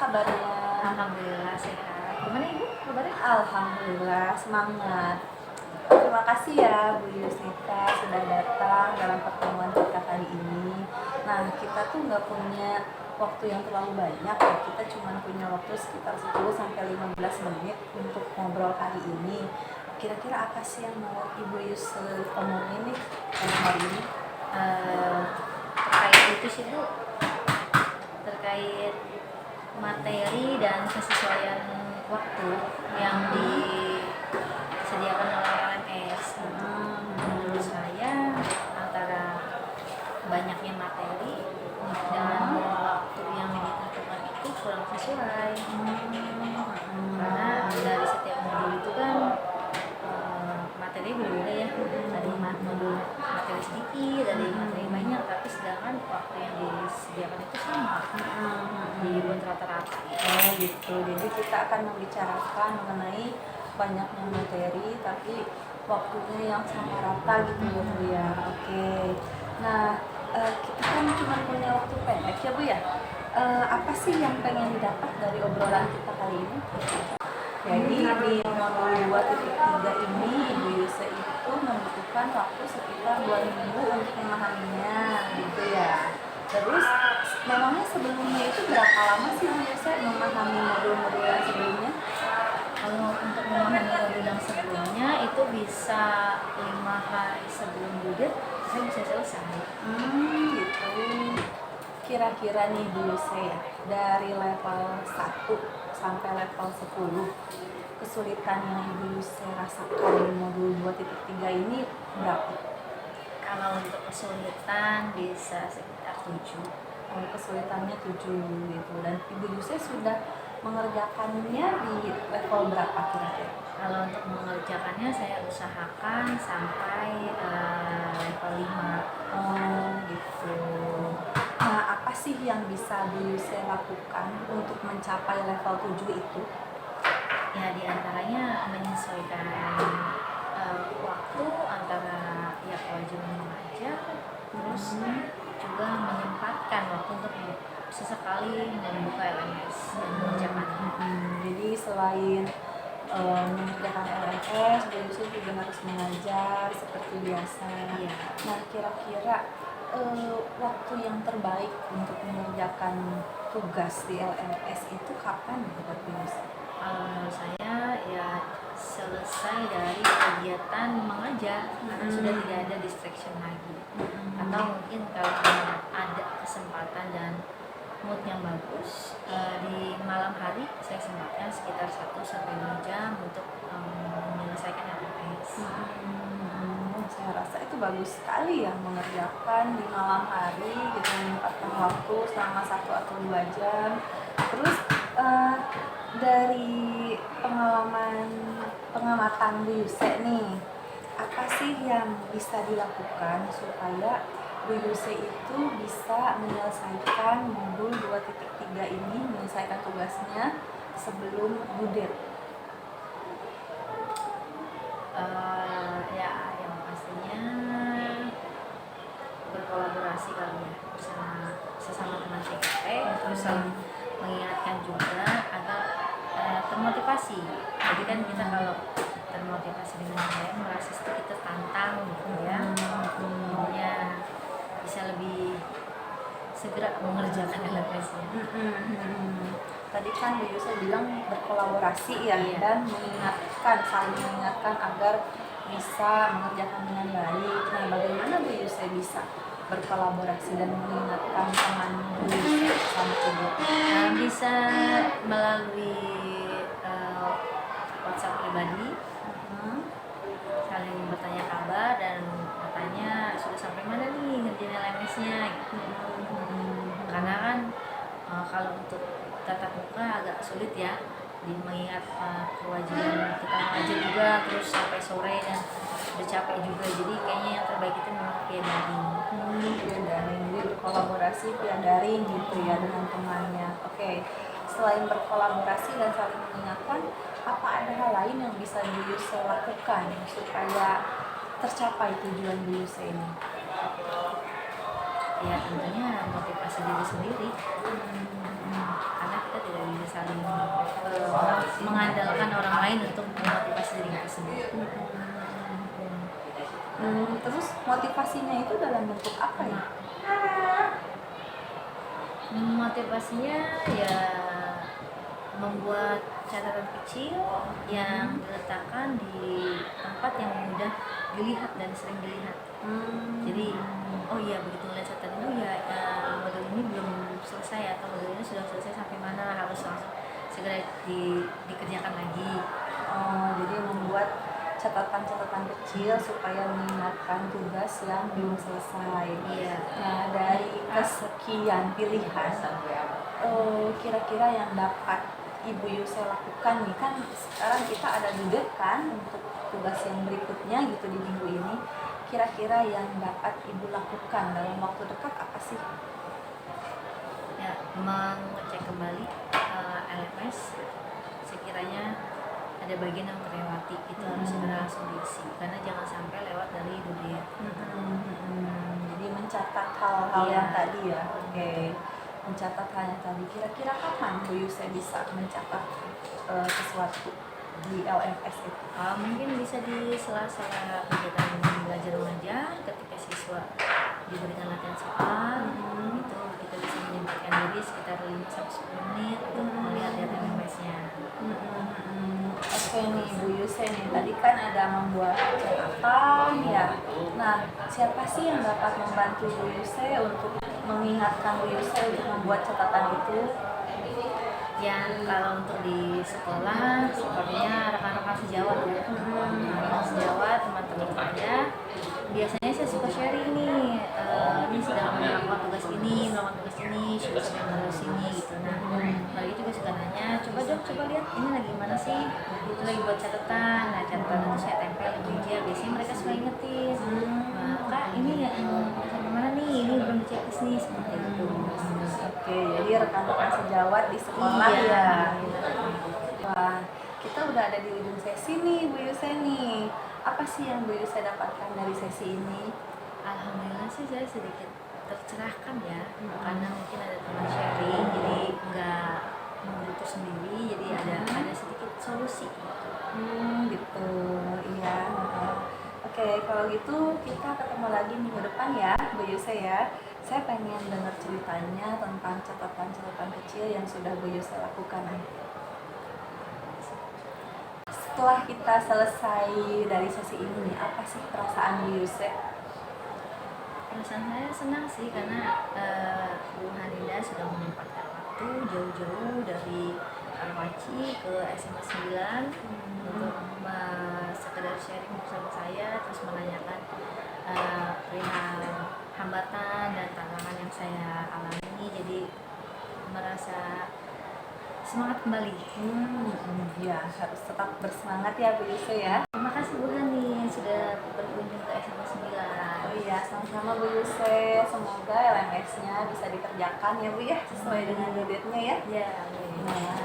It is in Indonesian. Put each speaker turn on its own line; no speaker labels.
kabarnya?
Alhamdulillah sehat. Gimana Ibu kabarnya?
Alhamdulillah semangat. Terima kasih ya Bu Yusnita sudah datang dalam pertemuan kita kali ini. Nah, kita tuh nggak punya waktu yang terlalu banyak ya. Kita cuma punya waktu sekitar 10-15 menit untuk ngobrol kali ini. Kira-kira apa sih yang mau Ibu Yus omongin nih pada hari ini?
Terkait itu sih Bu, terkait materi dan kesesuaian waktu yang disediakan oleh LMS. Menurut saya antara banyaknya materi dan waktu yang ditentukan itu kurang sesuai. Karena dari setiap modul itu kan materi berbeda ya, dari modul materi sedikit, dari materi banyak, tapi sedangkan waktu yang disediakan itu sama, dibuat rata-rata.
Oh gitu, jadi kita akan membicarakan mengenai banyaknya materi tapi waktunya yang sama rata gitu ya Bu ya. Oke. Nah, kita kan cuma punya waktu pendek ya Bu ya. Apa sih yang pengen didapat dari obrolan kita kali ini? Jadi di modul 2.3 ini Ibu Yuse itu membutuhkan waktu sekitar 2 minggu untuk memahaminya gitu ya. Terus memangnya sebelumnya itu berapa lama sih Bu Yuse memahami modul-modul yang sebelumnya?
Kalau untuk memahami modul yang sebelumnya itu bisa 5 hari sebelum due saya bisa selesai.
Gitu. Kira-kira nih Bu Yuse ya, dari level 1 sampai level 10 kesulitan yang Ibu Yuse rasakan di modul 2.3 ini berapa?
Kalau untuk kesulitan bisa sekitar 7.
Kesulitannya 7 gitu. Dan Ibu Yuse sudah mengerjakannya di level berapa kira-kira?
Kalau untuk mengerjakannya saya usahakan sampai level 5.
Gitu. Nah, apa sih yang bisa Bu Yuse lakukan untuk mencapai level 7 itu?
Ya, diantaranya menyesuaikan waktu antara ya kewajiban mengajar, terus juga menyempatkan waktu untuk sesekali membuka LMS dan mengerjakannya.
Jadi selain mengerjakan LMS, Bu Yuse juga harus mengajar seperti biasa.
Iya.
Nah, kira-kira waktu yang terbaik untuk mengerjakan tugas di LMS itu kapan buat Bu Yuse?
Menurut saya ya selesai dari kegiatan mengajar karena sudah tidak ada distraction lagi. Atau mungkin kalau ada kesempatan dan mood yang bagus, di malam hari saya sempatkan sekitar 1-2 jam untuk menyelesaikan LMS.
Saya rasa itu bagus sekali ya, mengerjakan di malam hari gitu, menyempatkan waktu selama 1 atau 2 jam. Terus dari pengamatan Bu Yuse nih, apa sih yang bisa dilakukan supaya Bu Yuse itu bisa menyelesaikan modul 2.3 ini, menyelesaikan tugasnya sebelum due date?
Ya yang pastinya berkolaborasi kali ya bersama sesama teman TKP, terus saling mengingatkan juga agar termotivasi. Jadi kan kita kalau termotivasi dengan saya merasa sedikit tertantang gitu ya, jadinya bisa lebih segera mengerjakan LMS-nya.
Tadi kan Bu Yuse bilang berkolaborasi ya,
Iya.
dan saling mengingatkan agar bisa mengerjakan dengan baik. Nah, bagaimana Bu Yuse bisa berkolaborasi dan mengingatkan teman Bu Yuse sama Ibu?
Bisa melalui WhatsApp pribadi, saling bertanya kabar dan katanya sudah sampai mana nih ngerjain LMS-nya gitu. Karena kan kalau untuk tatap muka agak sulit ya, mengingat kewajiban kita mengajar juga terus sampai sore dan udah capek juga, jadi kayaknya yang terbaik itu memang via daring.
Via daring, jadi berkolaborasi via daring gitu ya dengan temannya. Oke. Selain berkolaborasi dan saling mengingatkan, apa ada hal lain yang bisa Bu Yuse lakukan supaya tercapai tujuan Bu Yuse ini?
ya tentunya motivasi diri sendiri. Karena kita tidak bisa saling mengandalkan orang lain untuk memotivasi diri kita sendiri.
Terus motivasinya itu dalam bentuk apa ya?
Motivasinya ya membuat catatan kecil yang diletakkan di tempat yang mudah dilihat dan sering dilihat. Jadi oh iya, begitu melihat catatan itu ya, modul ini belum selesai atau modul ini sudah selesai sampai mana, harus langsung segera dikerjakan lagi.
Jadi membuat catatan-catatan kecil supaya mengingatkan tugas yang belum selesai.
Iya.
Nah, dari kesekian pilihan, kira-kira yang dapat Ibu Yuse lakukan nih, kan sekarang kita ada juga kan untuk tugas yang berikutnya gitu di minggu ini. Kira-kira yang dapat Ibu lakukan dalam waktu dekat apa sih?
Ya, mengecek kembali LMS, sekiranya ada bagian yang terlewati itu harus segera langsung diisi, karena jangan sampai lewat dari dunia.
Jadi mencatat hal-hal
Iya.
yang tadi ya. Oke. Mencatat hal yang tadi. Kira-kira kapan Bu Yuse bisa mencatat sesuatu di LMS itu?
Mungkin bisa di sela-sela kegiatan belajar mengajar, ketika siswa diberikan latihan soal, itu kita bisa menyempatkan diri sekitar 5-10 menit untuk melihat-lihat LMS-nya.
Oke nih Bu Yuse nih, tadi kan ada membuat catatan ya. Nah, siapa sih yang dapat membantu Bu Yuse untuk mengingatkan Bu Yuse untuk membuat catatan itu?
Yang kalau untuk di sekolah sepertinya rekan-rekan sejawat ya, rekan sejawat, teman-teman saya. Biasanya saya suka sharing nih, ini sedang melakukan tugas ini, sudah sampai mana sini gitu. Nah, lagi juga suka nanya, coba lihat ini lagi mana sih, itu lagi buat catatan. Nah, catatan itu saya tempel di meja, biasanya mereka suka ingetin, Kak ini ya sampai mana nih, ini belum dicekis nih, seperti itu.
Oke, jadi rekan-rekan sejawat di sekolah
Iya.
ya. Wah, kita udah ada di ujung sesi nih Bu Yuse nih. Apa sih yang Bu Yuse dapatkan dari sesi ini?
Alhamdulillah sih saya sedikit tercerahkan ya, karena mungkin ada teman sharing, jadi nggak mengeluh sendiri, jadi ada sedikit solusi.
Gitu, iya. Oke, kalau gitu kita ketemu lagi minggu depan ya, Bu Yuse ya. Saya pengen dengar ceritanya tentang catatan-catatan kecil yang sudah Bu Yuse lakukan. Setelah kita selesai dari sesi ini, apa sih perasaan Bu Yuse?
Perasaan saya senang sih, karena Bu Haninda sudah menyempatkan waktu jauh-jauh dari Karawaci ke SMA 9 untuk sekedar sharing bersama saya, terus menanyakan perihal hambatan dan tantangan yang saya alami, jadi merasa semangat kembali.
Ya, harus tetap bersemangat ya Bu Yuse ya.
Terima kasih Bu Hani yang sudah berkunjung ke SMA 9.
Oh iya, sama-sama Bu Yuse. Semoga LMS-nya bisa dikerjakan ya Bu ya, sesuai dengan due date-nya ya.
Ya,
Nah,